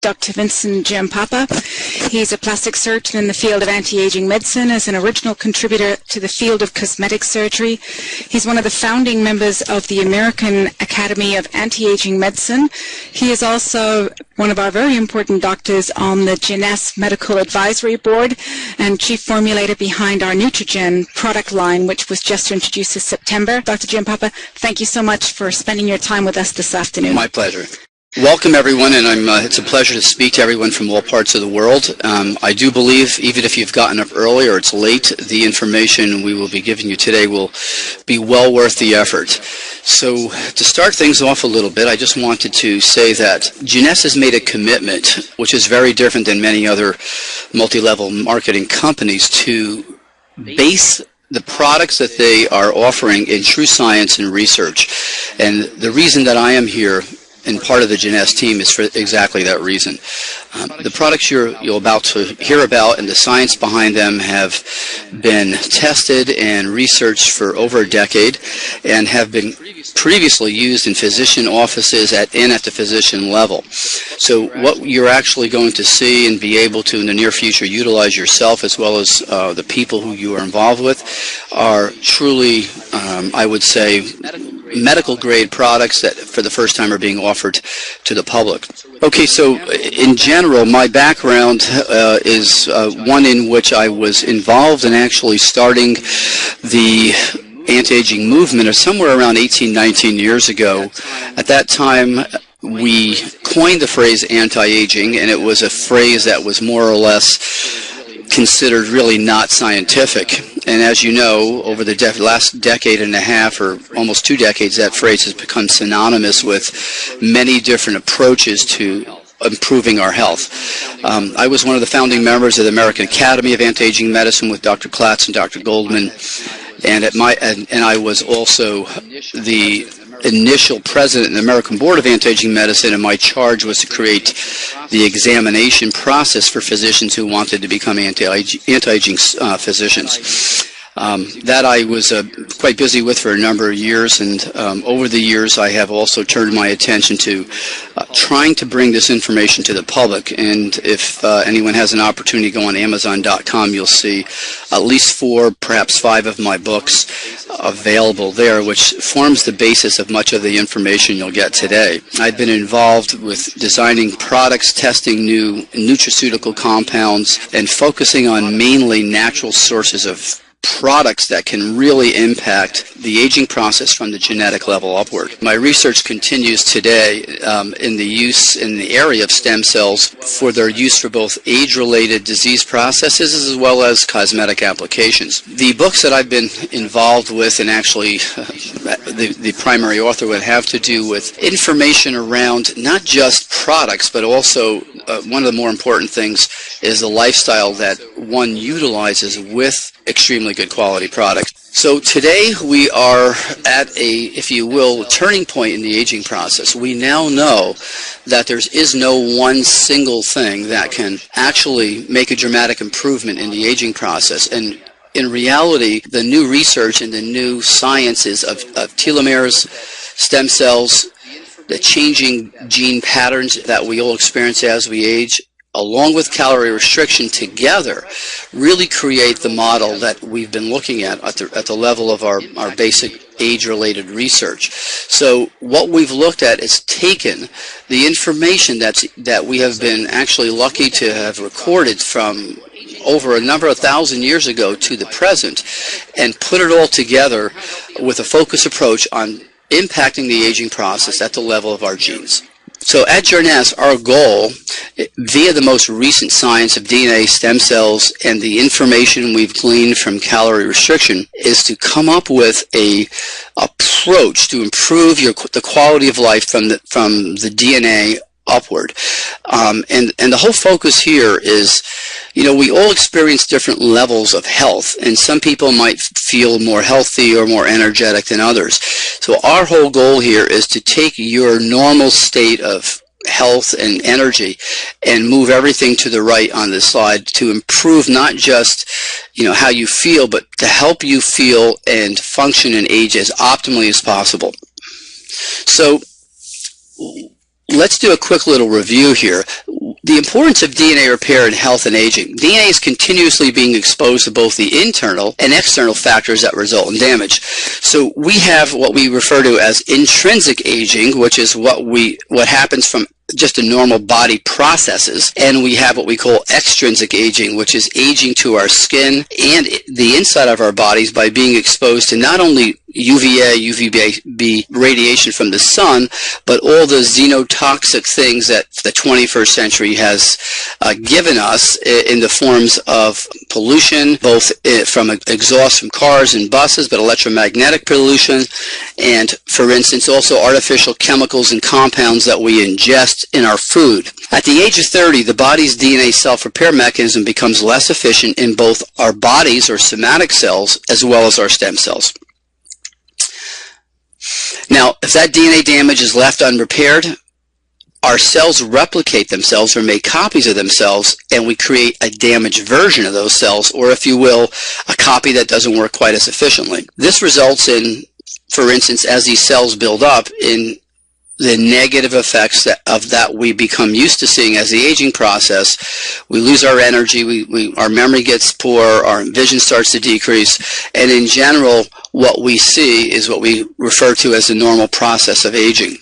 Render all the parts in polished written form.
Dr. Vincent Giampapa. He's a plastic surgeon in the field of anti-aging medicine, as an original contributor to the field of cosmetic surgery. He's one of the founding members of the American Academy of Anti-Aging Medicine. He is also one of our very important doctors on the Jeunesse Medical Advisory Board and chief formulator behind our Nutrigen product line, which was just introduced this September. Dr. Giampapa, thank you so much for spending your time with us this afternoon. My pleasure. Welcome, everyone, and it's a pleasure to speak to everyone from all parts of the world. I do believe, even if you've gotten up early or it's late, the information we will be giving you today will be well worth the effort. So to start things off a little bit, I just wanted to say that Jeunesse has made a commitment, which is very different than many other multi-level marketing companies, to base the products that they are offering in true science and research. And the reason that I am here and part of the Jeunesse team is for exactly that reason. The products you're about to hear about and the science behind them have been tested and researched for over a decade and have been previously used in physician offices and at the physician level. So what you're actually going to see and be able to in the near future utilize yourself, as well as the people who you are involved with, are truly, I would say, medical grade products that for the first time are being offered to the public. Okay, so in general, my background is one in which I was involved in actually starting the anti-aging movement somewhere around 18, 19 years ago. At that time, we coined the phrase anti-aging, and it was a phrase that was more or less considered really not scientific. And as you know, over the last decade and a half, or almost 2 decades, that phrase has become synonymous with many different approaches to improving our health. I was one of the founding members of the American Academy of Anti-Aging Medicine with Dr. Klatz and Dr. Goldman, and I was also the initial president of the American Board of Anti-Aging Medicine, and my charge was to create the examination process for physicians who wanted to become anti-aging physicians. That I was quite busy with for a number of years, and over the years I have also turned my attention to trying to bring this information to the public. And if anyone has an opportunity to go on Amazon.com, you'll see at least 4, perhaps 5 of my books available there, which forms the basis of much of the information you'll get today. I've been involved with designing products, testing new nutraceutical compounds, and focusing on mainly natural sources of products that can really impact the aging process from the genetic level upward. My research continues today in the use in the area of stem cells for their use for both age-related disease processes as well as cosmetic applications. The books that I've been involved with, and actually the primary author, would have to do with information around not just products, but also one of the more important things is the lifestyle that one utilizes with extremely good quality products. So today we are at a, if you will, turning point in the aging process. We now know that there is no one single thing that can actually make a dramatic improvement in the aging process. And in reality, the new research and the new sciences of telomeres, stem cells, the changing gene patterns that we all experience as we age, along with calorie restriction together, really create the model that we've been looking at the level of our basic age-related research. So what we've looked at is taken the information that we have been actually lucky to have recorded from over a number of thousand years ago to the present, and put it all together with a focused approach on impacting the aging process at the level of our genes. So at Jeunesse, our goal, via the most recent science of DNA, stem cells, and the information we've gleaned from calorie restriction, is to come up with a approach to improve the quality of life from the DNA upward. And the whole focus here is, we all experience different levels of health, and some people might feel more healthy or more energetic than others. So our whole goal here is to take your normal state of health and energy and move everything to the right on this slide to improve not just how you feel, but to help you feel and function and age as optimally as possible. So let's do a quick little review here. The importance of DNA repair in health and aging. DNA is continuously being exposed to both the internal and external factors that result in damage. So we have what we refer to as intrinsic aging, which is what happens from just a normal body processes, and we have what we call extrinsic aging, which is aging to our skin and the inside of our bodies by being exposed to not only UVA, UVB radiation from the sun, but all the xenotoxic things that the 21st century has given us in the forms of pollution, both from exhaust from cars and buses, but electromagnetic pollution, and, for instance, also artificial chemicals and compounds that we ingest in our food. At the age of 30, the body's DNA self-repair mechanism becomes less efficient in both our bodies, or somatic cells, as well as our stem cells. Now, if that DNA damage is left unrepaired, our cells replicate themselves or make copies of themselves, and we create a damaged version of those cells, or if you will, a copy that doesn't work quite as efficiently. This results in, for instance, as these cells build up, in the negative effects that we become used to seeing as the aging process. We lose our energy, our memory gets poor, our vision starts to decrease, and in general, what we see is what we refer to as the normal process of aging.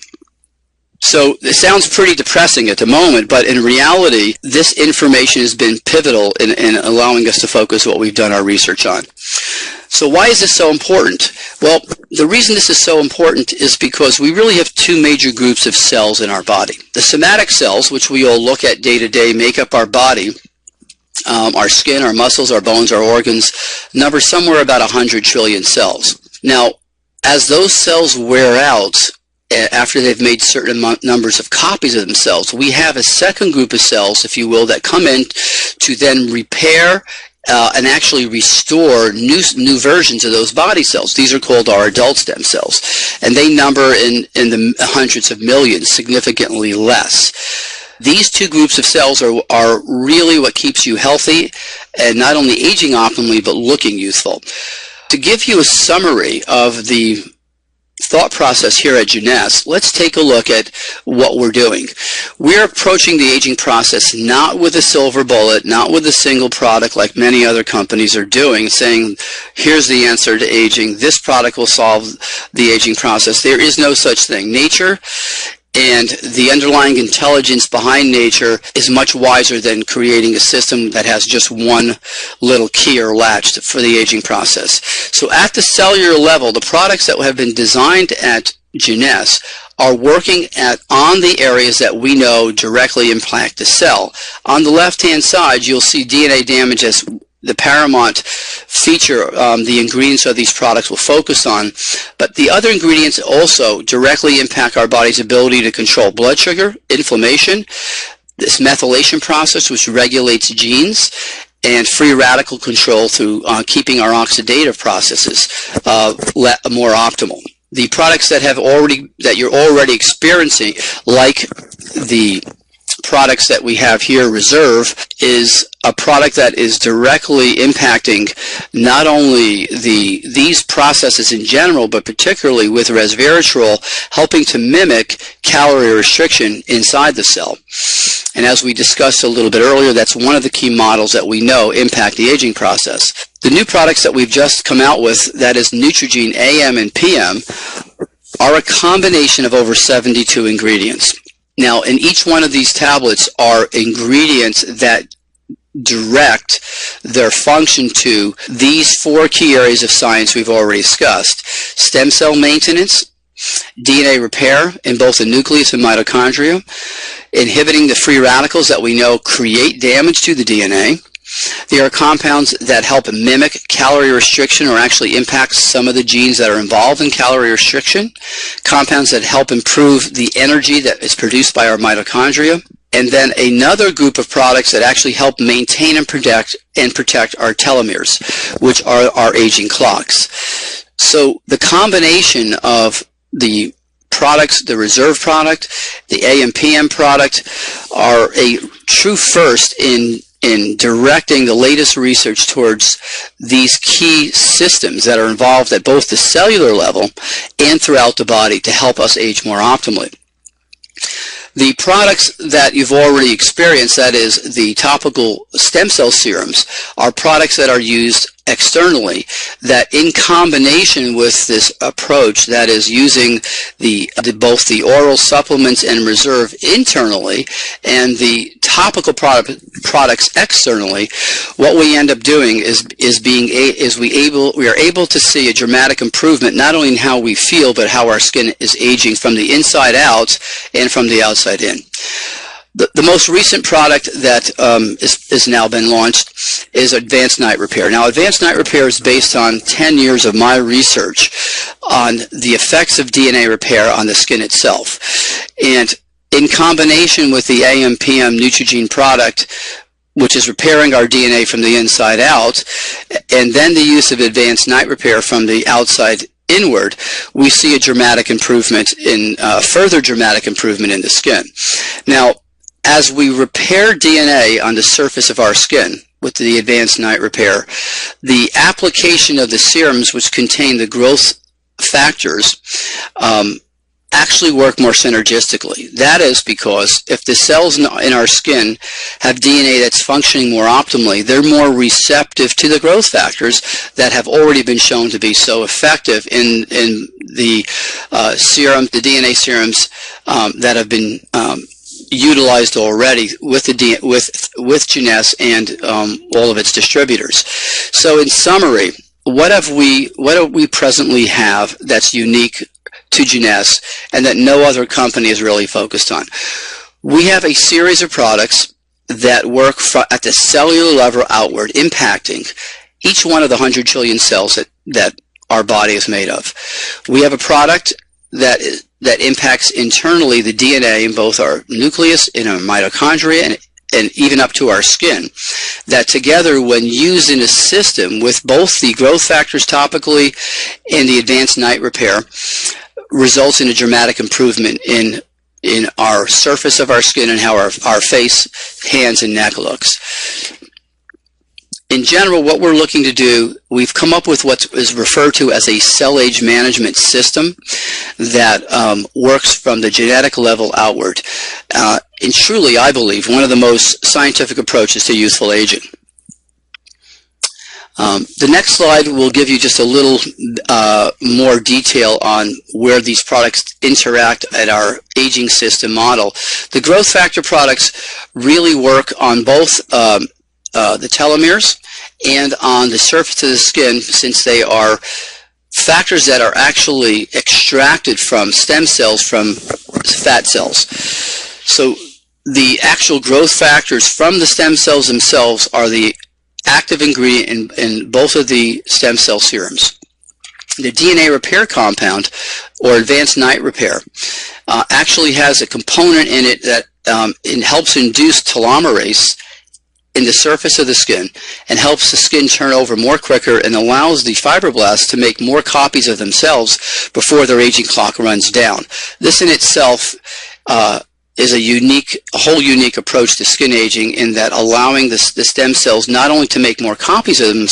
So it sounds pretty depressing at the moment, but in reality, this information has been pivotal in allowing us to focus what we've done our research on. So why is this so important? Well, the reason this is so important is because we really have two major groups of cells in our body. The somatic cells, which we all look at day to day, make up our body. Our skin, our muscles, our bones, our organs, number somewhere about 100 trillion cells. Now, as those cells wear out, after they've made certain numbers of copies of themselves, we have a second group of cells, if you will, that come in to then repair and actually restore new versions of those body cells. These are called our adult stem cells, and they number in the hundreds of millions, significantly less. These two groups of cells are really what keeps you healthy and not only aging optimally, but looking youthful. To give you a summary of the thought process here at Jeunesse, let's take a look at what we're doing. We're approaching the aging process not with a silver bullet, not with a single product like many other companies are doing, saying, here's the answer to aging, this product will solve the aging process. There is no such thing. Nature and the underlying intelligence behind nature is much wiser than creating a system that has just one little key or latch for the aging process. So at the cellular level, the products that have been designed at Jeunesse are working on the areas that we know directly impact the cell. On the left-hand side, you'll see DNA damage as the paramount feature the ingredients of these products will focus on, but the other ingredients also directly impact our body's ability to control blood sugar, inflammation, this methylation process which regulates genes, and free radical control through keeping our oxidative processes more optimal. The products that you're already experiencing, like the products that we have here, Reserve, is a product that is directly impacting not only these processes in general, but particularly with resveratrol, helping to mimic calorie restriction inside the cell. And as we discussed a little bit earlier, that's one of the key models that we know impact the aging process. The new products that we've just come out with, that is Neutrogene AM and PM, are a combination of over 72 ingredients. Now, in each one of these tablets are ingredients that direct their function to these four key areas of science we've already discussed: stem cell maintenance, DNA repair in both the nucleus and mitochondria, inhibiting the free radicals that we know create damage to the DNA. There are compounds that help mimic calorie restriction or actually impact some of the genes that are involved in calorie restriction. Compounds that help improve the energy that is produced by our mitochondria. And then another group of products that actually help maintain and protect our telomeres, which are our aging clocks. So the combination of the products, the Reserve product, the AM/PM product, are a true first in directing the latest research towards these key systems that are involved at both the cellular level and throughout the body to help us age more optimally. The products that you've already experienced, that is the topical stem cell serums, are products that are used externally, that in combination with this approach, that is using both the oral supplements and reserve internally and the topical products externally, what we end up doing is we are able to see a dramatic improvement not only in how we feel but how our skin is aging from the inside out and from the outside in. The most recent product that is now been launched is Advanced Night Repair. Now, Advanced Night Repair is based on 10 years of my research on the effects of DNA repair on the skin itself. And in combination with the AM/PM Neutrogene product, which is repairing our DNA from the inside out, and then the use of Advanced Night Repair from the outside inward, we see a dramatic improvement further dramatic improvement in the skin. Now, as we repair DNA on the surface of our skin with the Advanced Night Repair, the application of the serums which contain the growth factors actually work more synergistically. That is because if the cells in our skin have DNA that's functioning more optimally, they're more receptive to the growth factors that have already been shown to be so effective in the the DNA serums that have been utilized already with Jeunesse and all of its distributors. So in summary, what do we presently have that's unique to Jeunesse and that no other company is really focused on? We have a series of products that work at the cellular level outward, impacting each one of the 100 trillion cells that our body is made of. We have a product that impacts internally the DNA in both our nucleus, in our mitochondria, and even up to our skin, that together, when used in a system with both the growth factors topically and the Advanced Night Repair, results in a dramatic improvement in our surface of our skin and how our face, hands, and neck looks. In general, what we're looking to do, we've come up with what is referred to as a cell age management system that works from the genetic level outward. And truly, I believe, one of the most scientific approaches to youthful aging. The next slide will give you just a little more detail on where these products interact at our aging system model. The growth factor products really work on both the telomeres and on the surface of the skin, since they are factors that are actually extracted from stem cells from fat cells. So the actual growth factors from the stem cells themselves are the active ingredient in both of the stem cell serums. The DNA repair compound, or Advanced Night Repair, actually has a component in it that helps induce telomerase in the surface of the skin and helps the skin turn over more quicker and allows the fibroblasts to make more copies of themselves before their aging clock runs down. This in itself is a whole unique approach to skin aging, in that allowing the stem cells not only to make more copies of them,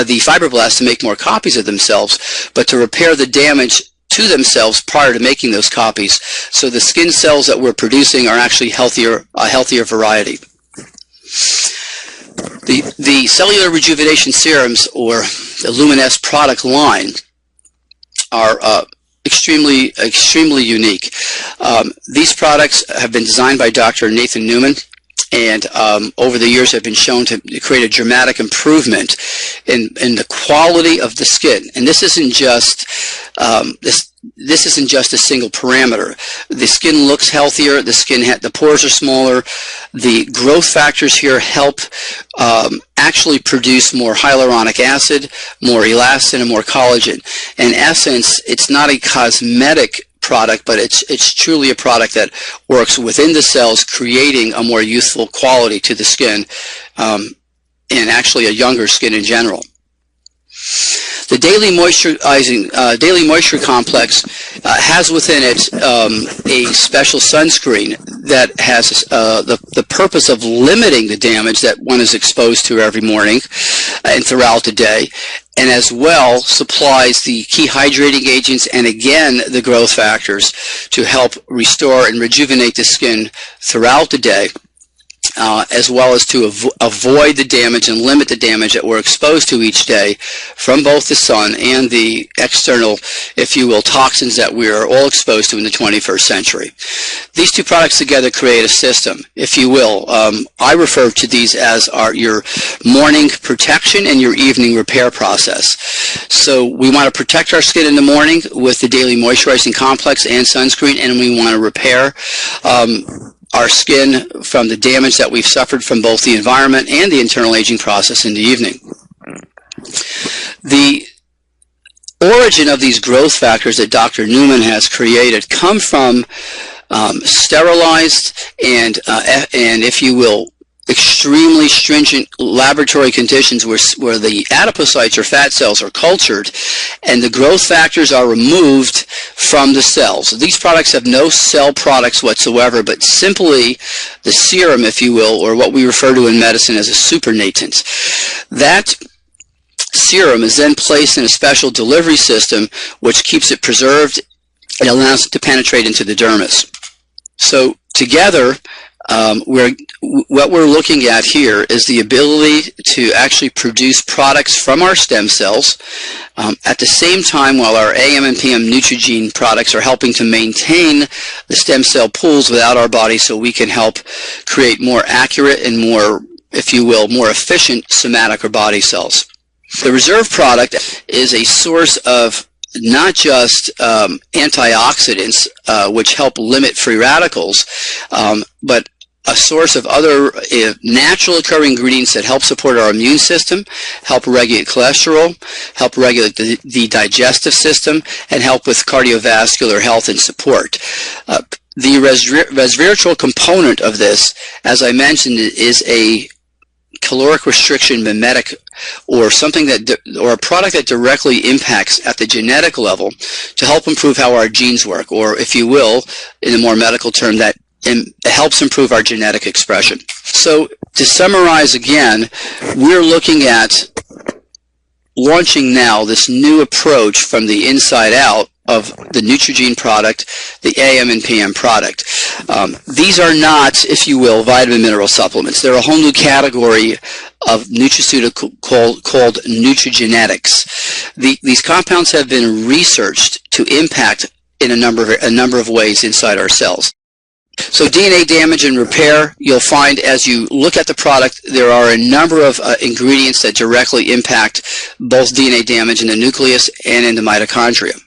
the fibroblasts to make more copies of themselves, but to repair the damage to themselves prior to making those copies. So the skin cells that we're producing are actually a healthier variety. The cellular rejuvenation serums, or the Luminesce product line, are extremely unique. These products have been designed by Dr. Nathan Newman, and over the years have been shown to create a dramatic improvement in the quality of the skin. And this isn't just this isn't just a single parameter. The skin looks healthier. The pores are smaller. The growth factors here help actually produce more hyaluronic acid, more elastin, and more collagen. In essence, it's not a cosmetic product, but it's truly a product that works within the cells, creating a more youthful quality to the skin, and actually a younger skin in general. The daily moisture complex has within it a special sunscreen that has the purpose of limiting the damage that one is exposed to every morning and throughout the day, and as well supplies the key hydrating agents and again the growth factors to help restore and rejuvenate the skin throughout the day, as well as to avoid the damage and limit the damage that we're exposed to each day from both the sun and the external, if you will, toxins that we are all exposed to in the 21st century. These two products together create a system, if you will. I refer to these as your morning protection and your evening repair process. So we want to protect our skin in the morning with the daily moisturizing complex and sunscreen, and we want to repair our skin from the damage that we've suffered from both the environment and the internal aging process in the evening. The origin of these growth factors that Dr. Newman has created come from sterilized and if you will, extremely stringent laboratory conditions where the adipocytes or fat cells are cultured and the growth factors are removed from the cells. These products have no cell products whatsoever, but simply the serum, if you will, or what we refer to in medicine as a supernatant. That serum is then placed in a special delivery system which keeps it preserved and allows it to penetrate into the dermis. So together, what we're looking at here is the ability to actually produce products from our stem cells at the same time while our AM and PM Neutrogene products are helping to maintain the stem cell pools without our body so we can help create more accurate and more, if you will, more efficient somatic or body cells. The reserve product is a source of not just antioxidants, which help limit free radicals, but a source of other natural occurring ingredients that help support our immune system, help regulate cholesterol, help regulate the digestive system, and help with cardiovascular health and support. The resveratrol component of this, as I mentioned, is a caloric restriction mimetic, or something or a product that directly impacts at the genetic level to help improve how our genes work, or if you will, in a more medical term, that it helps improve our genetic expression. So to summarize again, we're looking at launching now this new approach from the inside out of the Neutrogene product, the AM and PM product. These are not, if you will, vitamin mineral supplements. They're a whole new category of nutraceutical called nutrigenetics. These compounds have been researched to impact in a number of ways inside our cells. So DNA damage and repair, you'll find as you look at the product, there are a number of ingredients that directly impact both DNA damage in the nucleus and in the mitochondria.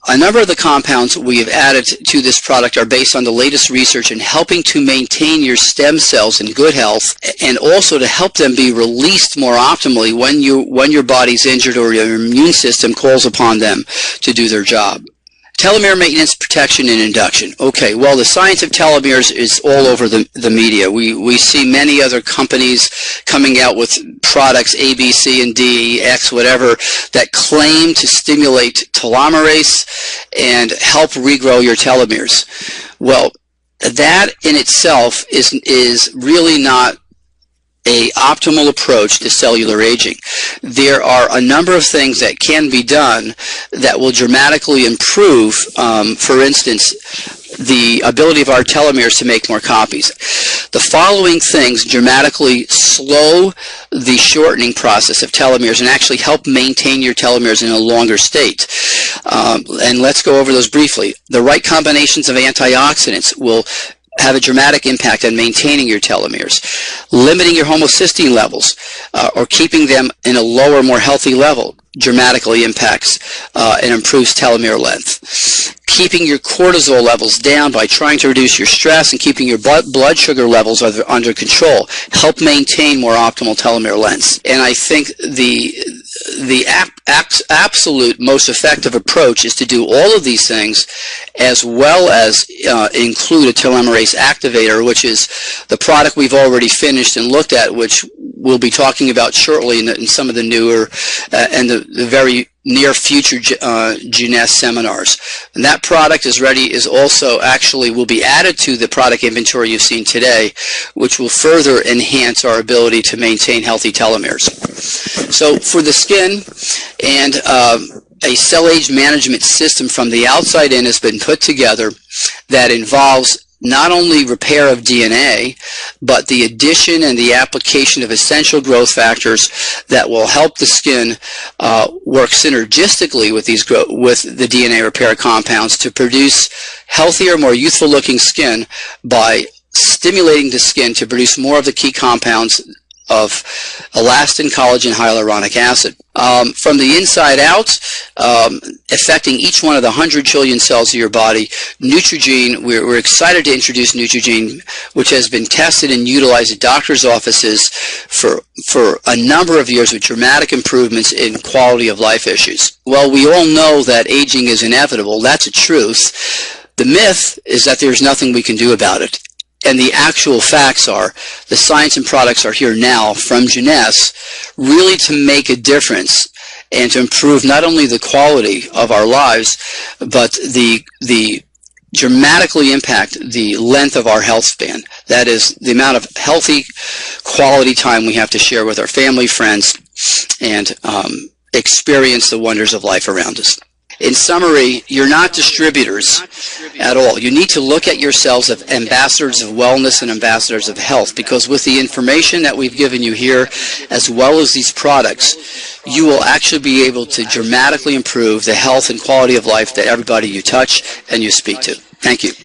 A number of the compounds we have added to this product are based on the latest research in helping to maintain your stem cells in good health and also to help them be released more optimally when your body's injured or your immune system calls upon them to do their job. Telomere maintenance, protection, and induction. Okay, well, the science of telomeres is all over the media. We see many other companies coming out with products, A, B, C, and D, X, whatever, that claim to stimulate telomerase and help regrow your telomeres. Well, that in itself is really not an optimal approach to cellular aging. There are a number of things that can be done that will dramatically improve, for instance, the ability of our telomeres to make more copies. The following things dramatically slow the shortening process of telomeres and actually help maintain your telomeres in a longer state. And let's go over those briefly. The right combinations of antioxidants will have a dramatic impact on maintaining your telomeres. Limiting your homocysteine levels or keeping them in a lower, more healthy level dramatically impacts and improves telomere length. Keeping your cortisol levels down by trying to reduce your stress and keeping your blood sugar levels under control help maintain more optimal telomere lengths. And I think the absolute most effective approach is to do all of these things as well as include a telomerase activator, which is the product we've already finished and looked at, which we'll be talking about shortly in some of the newer and the very near future Jeunesse seminars. And that product is also actually will be added to the product inventory you've seen today, which will further enhance our ability to maintain healthy telomeres. So for the skin, and a cell age management system from the outside in has been put together that involves not only repair of DNA, but the addition and the application of essential growth factors that will help the skin work synergistically with the DNA repair compounds to produce healthier, more youthful looking skin by stimulating the skin to produce more of the key compounds of elastin, collagen, hyaluronic acid. From the inside out, affecting each one of the 100 trillion cells of your body, Neutrogene, we're excited to introduce Neutrogene, which has been tested and utilized at doctors' offices for a number of years with dramatic improvements in quality of life issues. Well, we all know that aging is inevitable. That's a truth. The myth is that there's nothing we can do about it. And the actual facts are, the science and products are here now from Jeunesse, really to make a difference and to improve not only the quality of our lives, but the dramatically impact the length of our health span. That is, the amount of healthy quality time we have to share with our family, friends, and experience the wonders of life around us. In summary, you're not distributors at all. You need to look at yourselves as ambassadors of wellness and ambassadors of health, because with the information that we've given you here, as well as these products, you will actually be able to dramatically improve the health and quality of life that everybody you touch and you speak to. Thank you.